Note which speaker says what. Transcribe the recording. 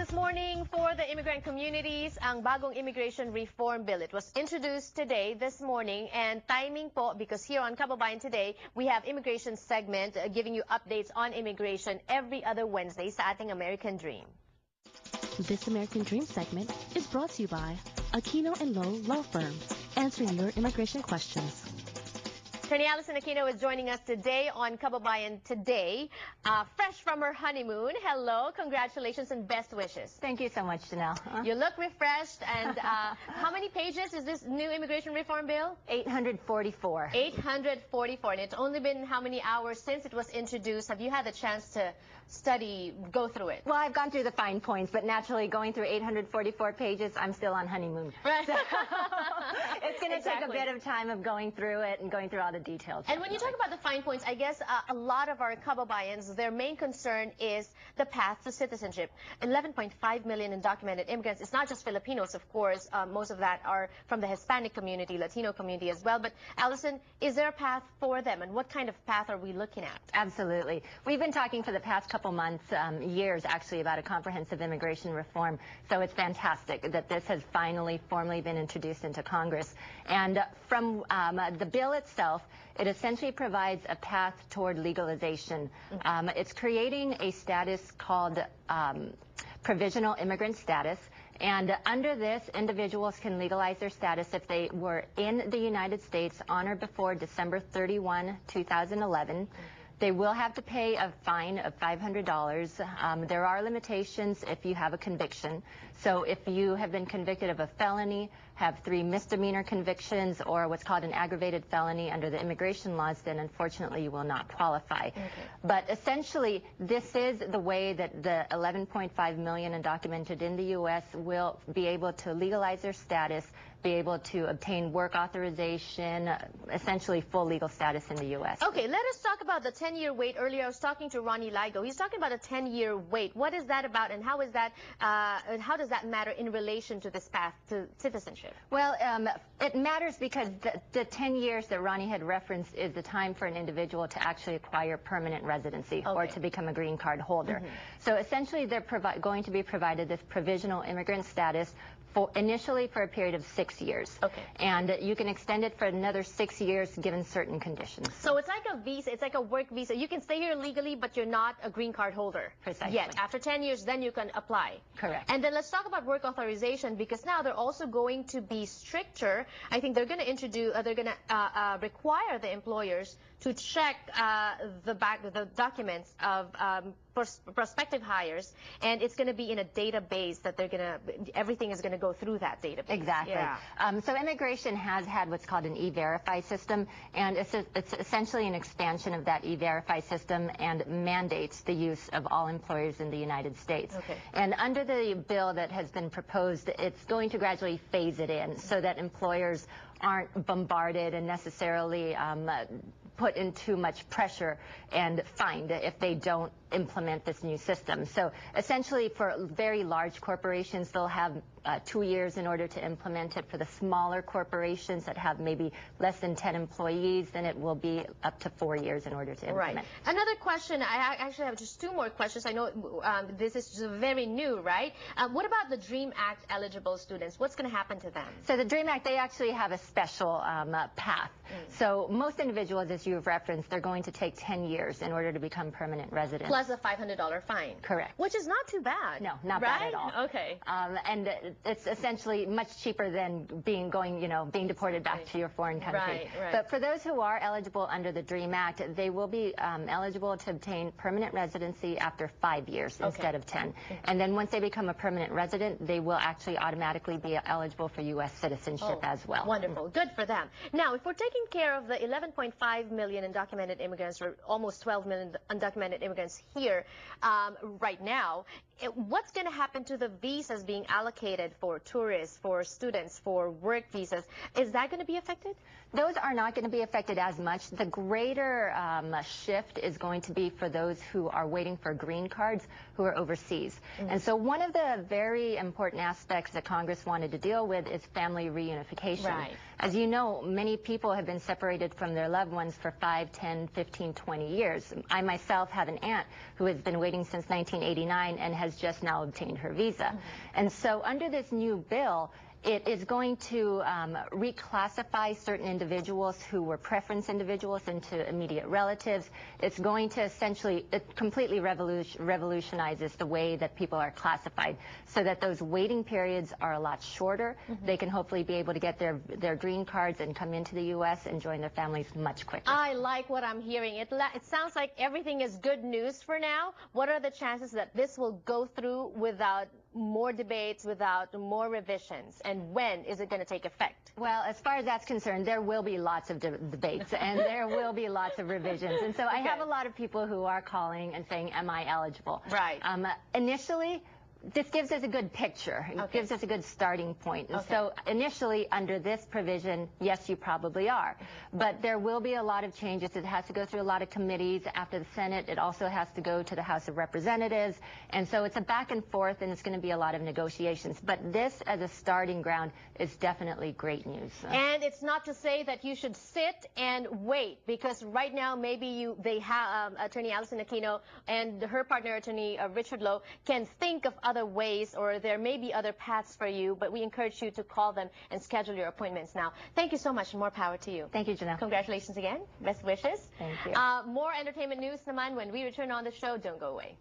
Speaker 1: this morning for the immigrant communities, ang bagong immigration reform bill. It was introduced today, this morning, and timing po, because here on Kababayan Today, we have immigration segment giving you updates on immigration every other Wednesday sa ating American Dream.
Speaker 2: This American Dream segment is brought to you by Aquino & Lowe Law Firm, answering your immigration questions.
Speaker 1: Attorney Allison Aquino is joining us today on Kababayan Today, fresh from her honeymoon. Hello, congratulations and best wishes.
Speaker 3: Thank you so much, Janelle.
Speaker 1: You look refreshed. And how many pages is this new immigration reform bill?
Speaker 3: 844.
Speaker 1: 844. And it's only been how many hours since it was introduced? Have you had the chance to study, go through it?
Speaker 3: Well, I've gone through the fine points, but naturally going through 844 pages, I'm still on honeymoon.
Speaker 1: Right.
Speaker 3: So it's going to take a bit of time of going through it and going through all the details.
Speaker 1: And when you talk about the fine points, I guess a lot of our Kababayans, their main concern is the path to citizenship. 11.5 million undocumented immigrants. It's not just Filipinos, of course. Most of that are from the Hispanic community, Latino community as well. But Allison, is there a path for them? And what kind of path are we looking at?
Speaker 3: Absolutely. We've been talking for the past couple months, years actually, about a comprehensive immigration reform. So it's fantastic that this has finally formally been introduced into Congress. And from the bill itself, it essentially provides a path toward legalization. It's creating a status called provisional immigrant status. And under this, individuals can legalize their status if they were in the United States on or before December 31, 2011. They will have to pay a fine of $500. There are limitations if you have a conviction. So if you have been convicted of a felony, have 3 misdemeanor convictions, or what's called an aggravated felony under the immigration laws, then unfortunately you will not qualify. Okay. But essentially, this is the way that the 11.5 million undocumented in the U.S. will be able to legalize their status, be able to obtain work authorization, essentially full legal status in the U.S.
Speaker 1: Okay, let us talk about the 10-year wait. Earlier I was talking to Ronnie Ligo. He's talking about a 10-year wait. What is that about, and how is that? How does that matter in relation to this path to citizenship?
Speaker 3: Well, it matters because the 10 years that Ronnie had referenced is the time for an individual to actually acquire permanent residency, or to become a green card holder. So essentially they're going to be provided this provisional immigrant status initially for a period of 6 years. Okay. And you can extend it for another 6 years given certain conditions.
Speaker 1: So it's like a visa, it's like a work visa. You can stay here legally, but you're not a green card holder.
Speaker 3: Precisely.
Speaker 1: Yet. After 10 years, then you can apply.
Speaker 3: Correct.
Speaker 1: And then let's talk about work authorization, because now they're also going to be stricter. I think they're going to introduce, they're going to require the employers to check the documents of prospective hires, and it's going to be in a database that they're going to, everything is going to go through that database.
Speaker 3: Exactly. Yeah. So immigration has had what's called an E-Verify system, and it's essentially an expansion of that E-Verify system and mandates the use of all employers in the United States. Okay. And under the bill that has been proposed, it's going to gradually phase it in so that employers aren't bombarded and necessarily put in too much pressure and fined if they don't implement this new system. So essentially for very large corporations, they'll have 2 years in order to implement it. For the smaller corporations that have maybe less than 10 employees, then it will be up to 4 years in order to implement.
Speaker 1: Right. Another question, I actually have just 2 more questions. I know this is just very new, right? What about the DREAM Act eligible students? What's going to happen to them?
Speaker 3: So the DREAM Act, they actually have a special path. So most individuals, as you've referenced, they're going to take 10 years in order to become permanent residents.
Speaker 1: Plus a $500 fine.
Speaker 3: Correct.
Speaker 1: Which is not too bad.
Speaker 3: No, not bad at all.
Speaker 1: Okay.
Speaker 3: And it's essentially much cheaper than being deported back to your foreign country.
Speaker 1: Right, right.
Speaker 3: But for those who are eligible under the DREAM Act, they will be eligible to obtain permanent residency after 5 years instead of 10. And then once they become a permanent resident, they will actually automatically be eligible for U.S. citizenship as well.
Speaker 1: Wonderful. Good for them. Now, if we're taking care of the 11.5 million undocumented immigrants, or almost 12 million undocumented immigrants here right now, what's going to happen to the visas being allocated for tourists, for students, for work visas? Is that going to be affected?
Speaker 3: Those are not going to be affected as much. The greater shift is going to be for those who are waiting for green cards who are overseas. And so one of the very important aspects that Congress wanted to deal with is family reunification. Right. As you know, many people have been separated from their loved ones for 5, 10, 15, 20 years. I myself have an aunt who has been waiting since 1989 and has just now obtained her visa. And so under this new bill, it is going to reclassify certain individuals who were preference individuals into immediate relatives. It's going to essentially, it completely revolutionizes the way that people are classified so that those waiting periods are a lot shorter. They can hopefully be able to get their green cards and come into the U.S. and join their families much quicker.
Speaker 1: I like what I'm hearing. It sounds like everything is good news for now. What are the chances that this will go through without more debates, without more revisions? And when is it going to take effect?
Speaker 3: Well, as far as that's concerned, there will be lots of debates and there will be lots of revisions. And so I have a lot of people who are calling and saying, am I eligible?
Speaker 1: Right.
Speaker 3: Initially, this gives us a good picture. It gives us a good starting point. And so initially, under this provision, yes, you probably are. But there will be a lot of changes. It has to go through a lot of committees. After the Senate, it also has to go to the House of Representatives. And so it's a back and forth, and it's going to be a lot of negotiations. But this, as a starting ground, is definitely great news.
Speaker 1: And it's not to say that you should sit and wait, because right now maybe they have Attorney Allison Aquino and her partner, Attorney Richard Loh, can think of other ways, or there may be other paths for you, but we encourage you to call them and schedule your appointments now. Thank you so much, and more power to you.
Speaker 3: Thank you, Janelle.
Speaker 1: Congratulations again. Best wishes.
Speaker 3: Thank you.
Speaker 1: More entertainment news naman when we return on the show. Don't go away.